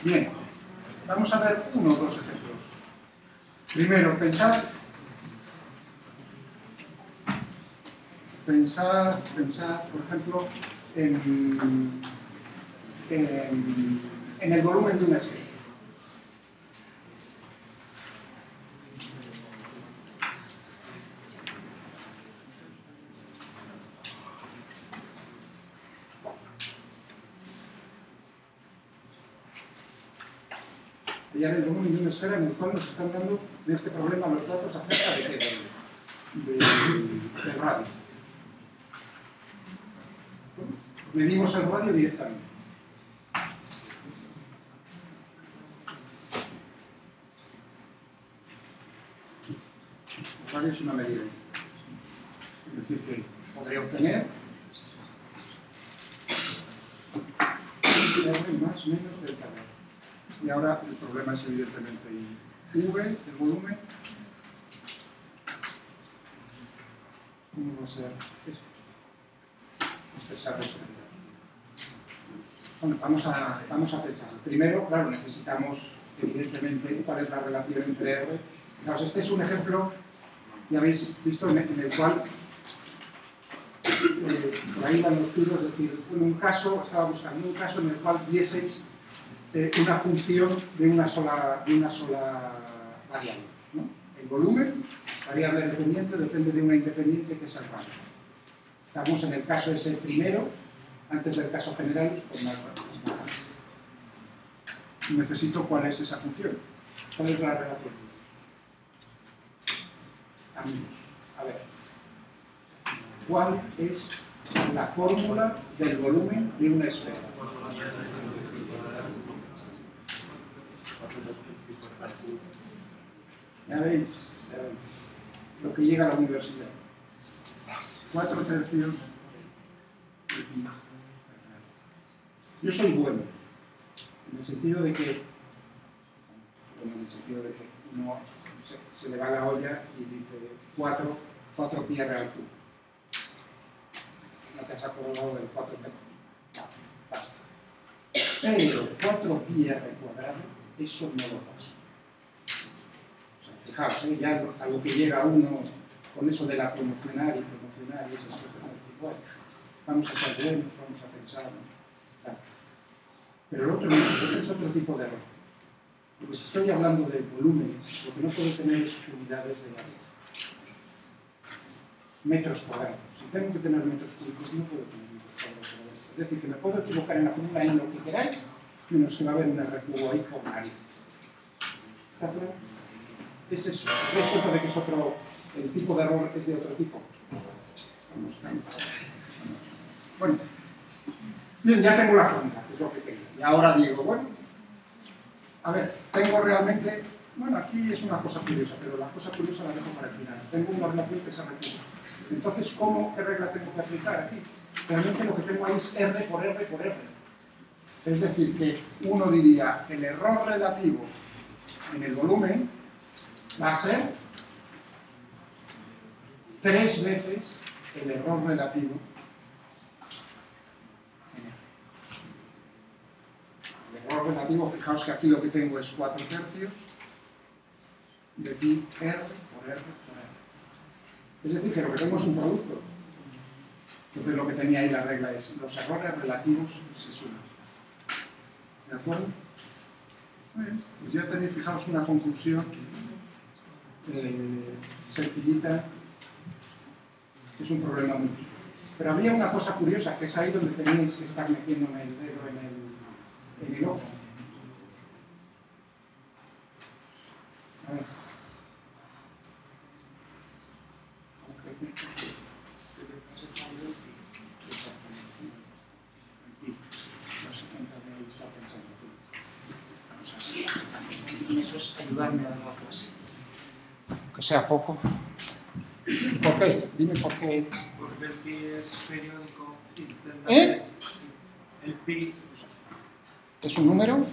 Bien, vamos a ver uno o dos ejemplos. Primero, pensad, por ejemplo, en el volumen de una esfera. Hallar el volumen de una esfera en el cual nos están dando en este problema los datos acerca del radio. Medimos el radio directamente. El radio es una medida. Es decir, que podría obtener R más menos delta R. Y ahora el problema es evidentemente V, el volumen. ¿Cómo va a ser esto? Esa representación. Bueno, vamos a pensar. Primero, claro, necesitamos evidentemente cuál es la relación entre R. Fijaos, este es un ejemplo, ya habéis visto, en el cual por ahí van los tiros, es decir, en un caso, estaba buscando un caso en el cual vieseis una función de una sola variable, ¿no? El volumen, variable dependiente, depende de una independiente que es el radio. Estamos en el caso ese primero, antes del caso general, con más. Necesito cuál es esa función. ¿Cuál es la relación? Amigos, a ver. ¿Cuál es la fórmula del volumen de una esfera? Ya veis lo que llega a la universidad. 4 tercios de pi. Yo soy bueno, en el sentido de que uno se le va la olla y dice 4 pi r al cubo. No te has acordado del 4 tercios. Basta. Pero 4 pi r cuadrado, eso no lo paso. Fijaos, ya a lo que llega uno con eso de la promocionar y esas cosas, bueno, vamos a ser buenos, vamos a pensar, ¿no? Pero el otro es otro tipo de error. Porque si estoy hablando de volúmenes, lo que no puedo tener es unidades de área. Metros cuadrados. Si tengo que tener metros cúbicos, no puedo tener metros cuadrados. Es decir, que me puedo equivocar en la fórmula en lo que queráis, menos que va a haber un R cubo ahí por narices. ¿Está claro? Es eso. ¿Veis cuenta de que es otro, el tipo de error es de otro tipo? Bueno, bien, ya tengo la fórmula, que es lo que quería. Y ahora digo, bueno, a ver, tengo realmente, bueno, aquí es una cosa curiosa, pero la cosa curiosa la dejo para el final. Tengo una relación que se repite. Entonces, ¿qué regla tengo que aplicar aquí? Realmente lo que tengo ahí es R por R por R. Es decir, que uno diría, el error relativo en el volumen va a ser 3 veces el error relativo en R. El error relativo, fijaos que aquí lo que tengo es 4 tercios de pi R por R por R. Es decir, que lo que tengo es un producto. Entonces lo que tenía ahí la regla es, los errores relativos se suman. ¿De acuerdo? Bien, pues ya tenéis, fijaos, una conclusión sencillita, que es un problema muy típico. Pero había una cosa curiosa, que es ahí donde tenéis que estar metiéndome el dedo en el ojo. A ver. Vamos a seguir. Y eso es ayudarme a dar la clase. Aunque sea poco. ¿Y por qué? Dime por qué. Porque el pi es periódico. El pi. ¿Es un número? No,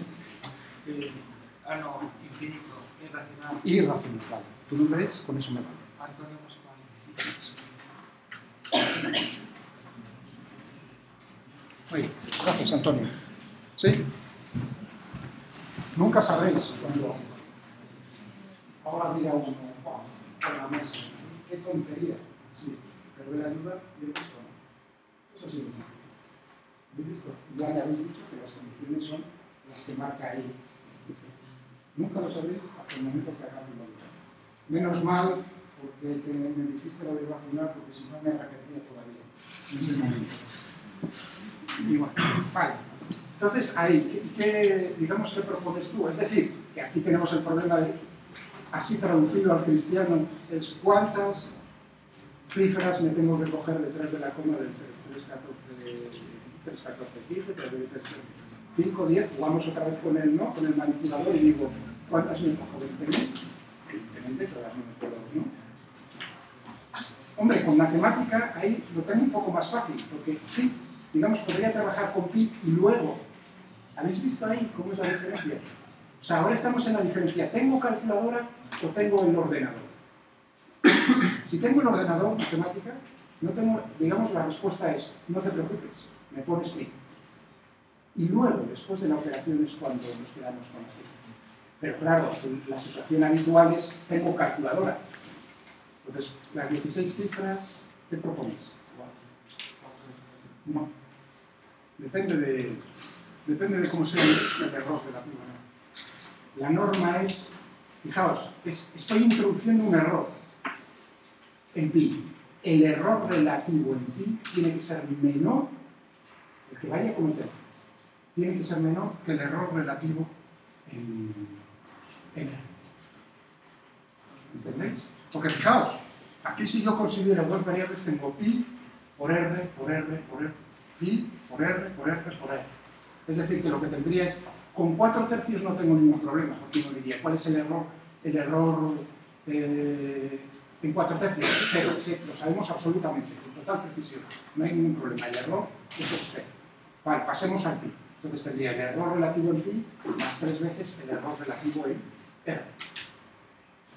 infinito, irracional. Irracional, vale. ¿Tu nombre es? Con eso me vale. Antonio Pascual. Muy bien, gracias, Antonio. ¿Sí? Nunca sabréis cuando ahora dirá uno, wow, con la mesa, qué tontería. Sí, pero de la ayuda, yo he visto, ¿no? Eso sí, ¿no? ¿Habéis visto? Ya le habéis dicho que las condiciones son las que marca ahí. Nunca lo sabréis hasta el momento que hagáis la ayuda. Menos mal, porque me dijiste lo de razonar, porque si no me arrepentía todavía en ese momento. Y bueno, vale. Entonces, ahí, digamos, ¿qué propones tú? Es decir, que aquí tenemos el problema de, así traducido al cristiano, es cuántas cifras me tengo que coger detrás de la coma del 3, 14, 15, 5, 10, jugamos otra vez con el manipulador y digo, ¿cuántas me cojo? 20.000. Evidentemente, todas no me puedo, ¿no? Hombre, con matemática ahí lo tengo un poco más fácil, porque sí, digamos, podría trabajar con pi y luego, ¿habéis visto ahí cómo es la diferencia? O sea, ahora estamos en la diferencia, ¿tengo calculadora o tengo el ordenador? Si tengo el ordenador, matemática, no tengo, digamos, la respuesta es, no te preocupes, me pones pi. Y luego, después de la operación, es cuando nos quedamos con las cifras. Pero claro, la situación habitual es, tengo calculadora. Entonces, las 16 cifras, ¿qué proponéis? No. Depende de cómo sea el error relativo. ¿No? La norma es, fijaos, estoy introduciendo un error en pi. El error relativo en pi tiene que ser menor, el que vaya a cometer, tiene que ser menor que el error relativo en R. ¿Entendéis? Porque fijaos, aquí si yo considero dos variables, tengo pi por R, por R, por R, pi por R, por R, por R. Es decir, que lo que tendría es, con 4 tercios no tengo ningún problema, porque uno diría, ¿cuál es el error? El error en 4 tercios, 0, sí, lo sabemos absolutamente, con total precisión, no hay ningún problema, el error eso es 0. Vale, pasemos al pi. Entonces tendría el error relativo en pi más 3 veces el error relativo en R.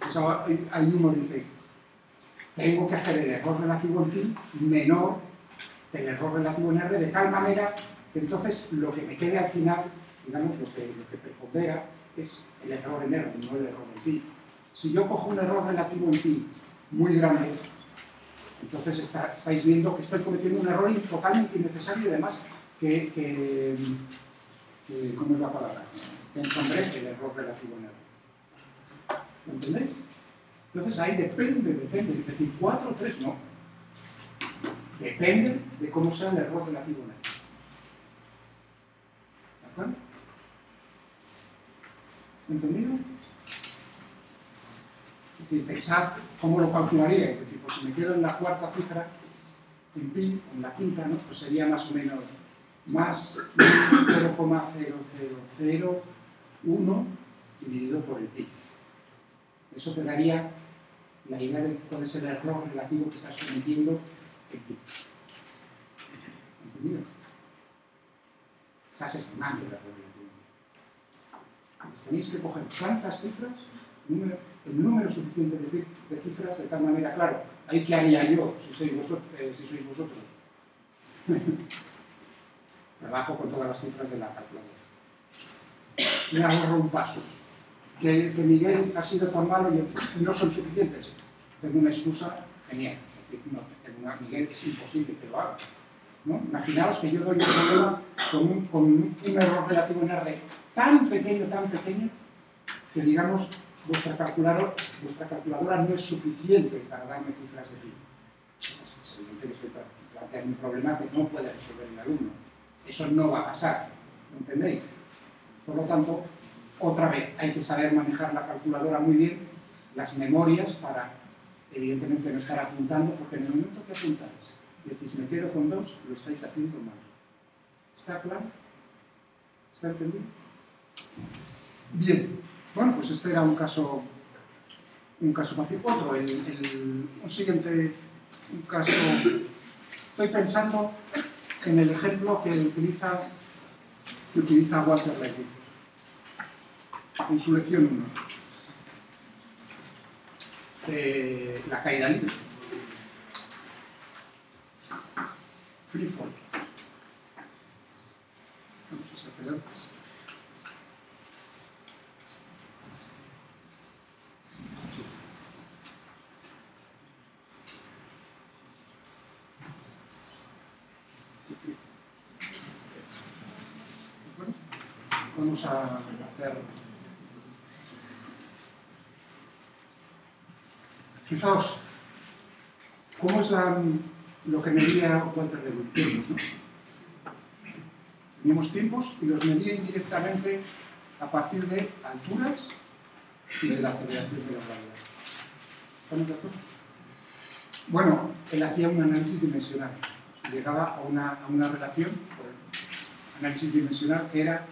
Eso, ahí uno dice, tengo que hacer el error relativo en pi menor que el error relativo en R, de tal manera que entonces lo que me quede al final, digamos, lo que prepondera es el error en R, no el error en pi. Si yo cojo un error relativo en pi muy grande, entonces estáis viendo que estoy cometiendo un error totalmente innecesario y además ¿cómo es la palabra? Que encontré el error relativo en R. ¿Lo entendéis? Entonces ahí depende, es decir, 4 o 3 no. Depende de cómo sea el error relativo en R. ¿De acuerdo? ¿Entendido? Es decir, pensad cómo lo calcularía. Es decir, pues si me quedo en la cuarta cifra, en pi, en la quinta, ¿no? Pues sería más o menos más 0,0001 dividido por el pi. Eso te daría la idea de cuál es el error relativo que estás cometiendo en pi. ¿Entendido? Estás estimando el error relativo. Pues tenéis que coger tantas cifras, el número suficiente de cifras, de tal manera, claro, ahí qué haría yo si sois vosotros. Trabajo con todas las cifras de la calculadora. Me ahorro un paso. Que Miguel ha sido tan malo y no son suficientes. Tengo una excusa genial. Es decir, no, Miguel es imposible que lo haga. ¿No? Imaginaos que yo doy un problema con un error relativo en R tan pequeño, que digamos vuestra calculadora no es suficiente para darme cifras de pi. Es evidente que estoy planteando un problema que no puede resolver el alumno. Eso no va a pasar, ¿lo entendéis? Por lo tanto, otra vez, hay que saber manejar la calculadora muy bien, las memorias para, evidentemente, no estar apuntando, porque en el momento que apuntáis, decís, me quedo con 2, lo estáis haciendo mal. ¿Está claro? ¿Está entendido? Bien. Bueno, pues este era un caso fácil. Otro, un siguiente caso. Estoy pensando en el ejemplo que utiliza Walter Legge en su lección 1. La caída libre. Free fall. Vamos a hacer pelotas. Vamos a hacer... Fijaos, ¿cómo es lo que medía Walter Lewin? Tiempos, ¿no? Teníamos tiempos y los medía indirectamente a partir de alturas y de la aceleración de la gravedad. ¿Estamos de acuerdo? Bueno, él hacía un análisis dimensional. Llegaba a una relación, análisis dimensional, que era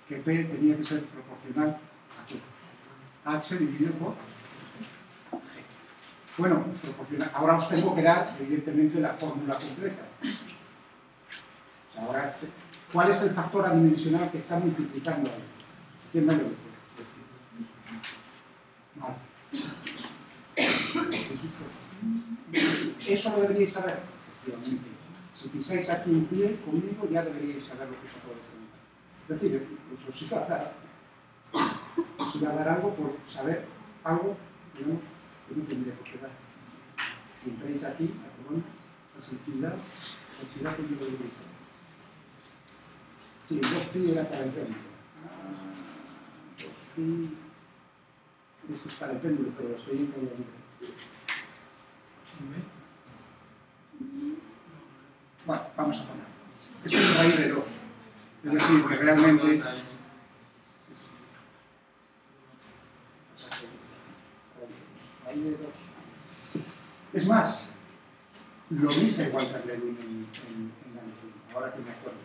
que P tenía que ser proporcional a Q. H dividido por G. Bueno, proporcional. Ahora os tengo que dar, evidentemente, la fórmula completa. O sea, ahora, ¿cuál es el factor adimensional que está multiplicando ahí? ¿Quién me lo dice? Vale. Eso lo deberíais saber, efectivamente. Si pisáis aquí un pie conmigo, ya deberíais saber lo que os acabo de preguntar. Es decir, incluso os iba a dar algo por saber algo, digamos, que no tendría por qué dar. Si entráis aquí, acordón, facilidad, que yo lo deberíais saber. Sí, 2pi era para el péndulo. 2pi... Ese es para el péndulo, pero lo estoy en caída libre. Bueno, vamos a poner. Es un raíz de 2. Es decir, que realmente... Raíz de 2. Es más, lo dice Walter Lewin en la medicina, ahora que me acuerdo.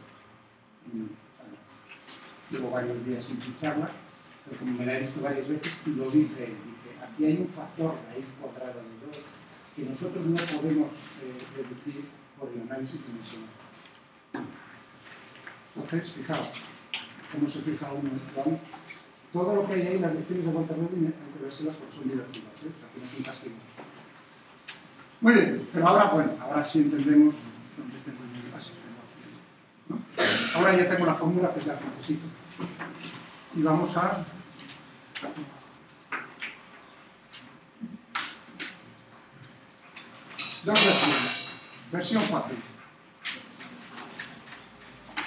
Llevo varios días sin ficharla, pero como me la he visto varias veces, lo dice, aquí hay un factor raíz cuadrada de 2 que nosotros no podemos deducir por el análisis dimensional. Entonces, fijaos, cómo se fija uno. Todo lo que hay ahí, las lecciones de Walter Lewin, hay que verselas porque son divertidas, o sea, que no es un castigo. Muy bien, pero ahora, bueno, ahora sí entendemos dónde tengo el básico, ¿no? Ahora ya tengo la fórmula que es la que necesito. Y vamos a... Dos versiones. Versión fácil.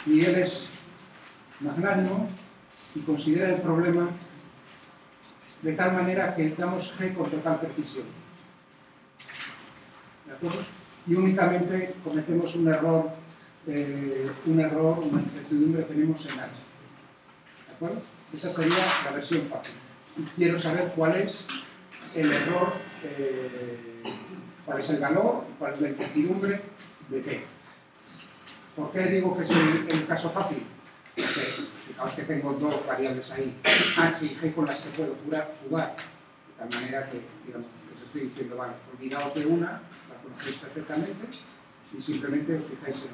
Miguel es magnánimo y considera el problema de tal manera que damos G con total precisión. ¿De acuerdo? Y únicamente cometemos un error, una incertidumbre que tenemos en H. ¿De acuerdo? Esa sería la versión fácil. Y quiero saber cuál es el error, cuál es el valor, cuál es la incertidumbre de P. ¿Por qué digo que es el caso fácil? Porque fijaos que tengo dos variables ahí, H y G, con las que puedo jugar, de tal manera que, digamos, os estoy diciendo, vale, olvidaos de una, la conocéis perfectamente, y simplemente os fijáis en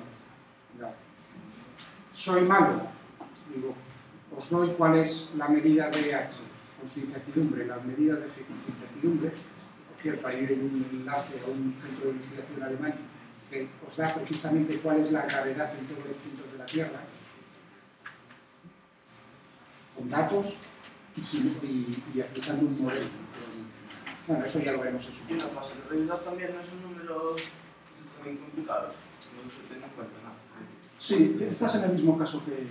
otra. Soy malo, digo, os doy cuál es la medida de H con su incertidumbre, la medida de G con su incertidumbre. Por cierto, hay un enlace a un centro de investigación alemán que os da precisamente cuál es la gravedad en todos los puntos de la Tierra, con datos y aplicando un modelo. Bueno, eso ya lo veremos en su momento. Y una cosa, el RI2 también no es un número también complicados, no se tiene en cuenta nada. Sí, estás en el mismo caso que...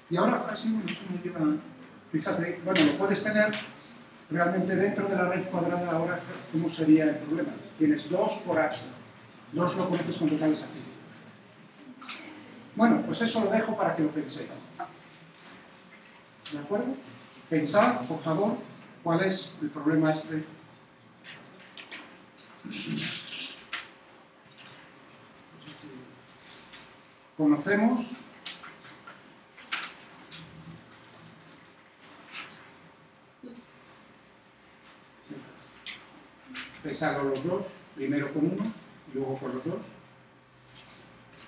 Y ahora sí, bueno, eso me lleva... Fíjate, bueno, lo puedes tener realmente dentro de la raíz cuadrada. Ahora, ¿cómo sería el problema? Tienes 2 por H. 2 lo conoces con total exactitud. Bueno, pues eso lo dejo para que lo penséis. ¿De acuerdo? Pensad, por favor, cuál es el problema este. Conocemos pensadlo los dos, primero con uno y luego con los dos.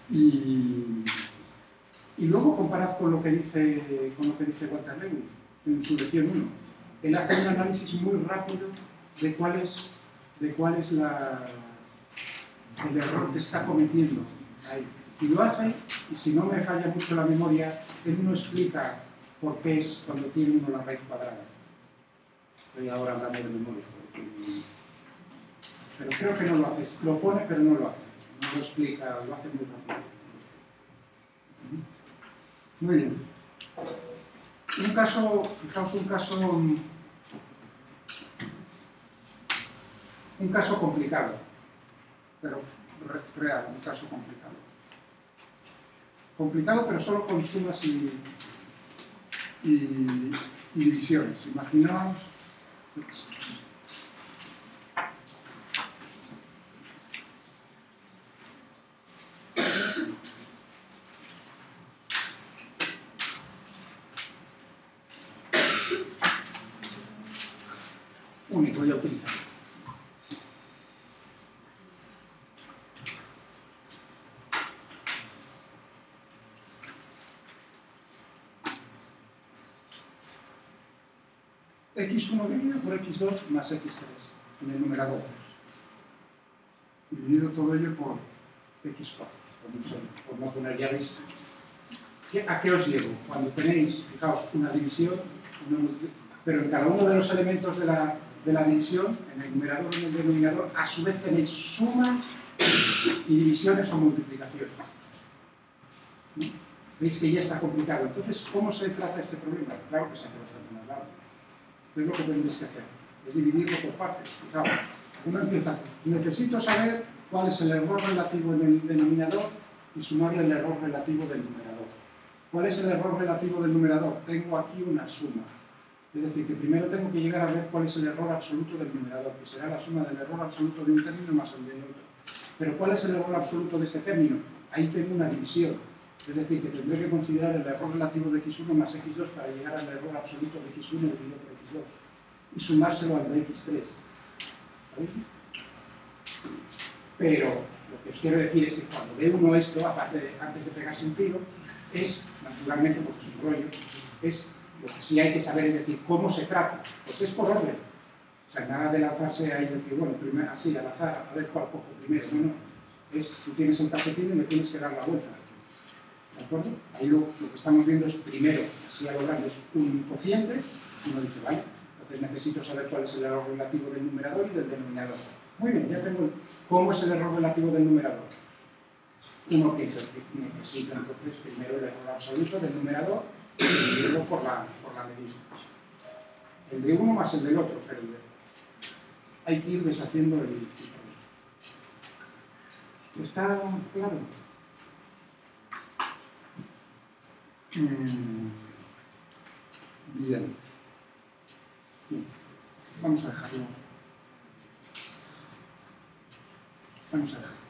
Y luego comparad con lo que dice Walter Lewin en su lección 1. Él hace un análisis muy rápido de cuál es el error que está cometiendo ahí. Y lo hace, y si no me falla mucho la memoria, él no explica por qué es cuando tiene uno la raíz cuadrada. Estoy ahora hablando de memoria. Pero creo que no lo hace. Lo pone, pero no lo hace. No lo explica, lo hace muy rápido. Muy bien. Un caso, fijaos, un caso complicado, pero real, un caso complicado. Complicado, pero solo con sumas y divisiones. Imaginaos, yo qué sé. Único, voy a utilizar. X1 dividido por X2 más X3 en el numerador. Dividido todo ello por X4, por no poner llaves. ¿A qué os llevo? Cuando tenéis, fijaos, una división, pero en cada uno de los elementos de la división, en el numerador y en el denominador, a su vez tenéis sumas y divisiones o multiplicaciones. ¿No? Veis que ya está complicado. Entonces, ¿cómo se trata este problema? Claro que se hace bastante más largo. ¿Qué es lo que tendréis que hacer? Es dividirlo por partes. Fijaos, uno empieza, necesito saber cuál es el error relativo en el denominador y sumarle el error relativo del numerador. ¿Cuál es el error relativo del numerador? Tengo aquí una suma. Es decir, que primero tengo que llegar a ver cuál es el error absoluto del numerador, que será la suma del error absoluto de un término más el del otro. Pero ¿cuál es el error absoluto de este término? Ahí tengo una división. Es decir, que tendré que considerar el error relativo de x1 más x2 para llegar al error absoluto de x1 dividido por x2 y sumárselo al de x3. ¿Sabéis? Pero lo que os quiero decir es que cuando ve uno esto, aparte de antes de pegarse un tiro, es, naturalmente, porque es un rollo, es lo que sí hay que saber, es decir, cómo se trata. Pues es por orden. O sea, nada de lanzarse ahí y decir, bueno, primero, así, al azar, a ver cuál cojo primero. No, no. Tú tienes el calcetín y le tienes que dar la vuelta. ¿De acuerdo? Ahí lo que estamos viendo es, primero, así a lo grande, es un cociente, y uno dice, vale, entonces necesito saber cuál es el error relativo del numerador y del denominador. Muy bien, ya tengo cómo es el error relativo del numerador. Uno piensa que necesita entonces primero el error absoluto del numerador y dividirlo por la medida. El de uno más el del otro, pero hay que ir deshaciendo el problema. ¿Está claro? Bien. Vamos a dejarlo. Vamos a dejarlo.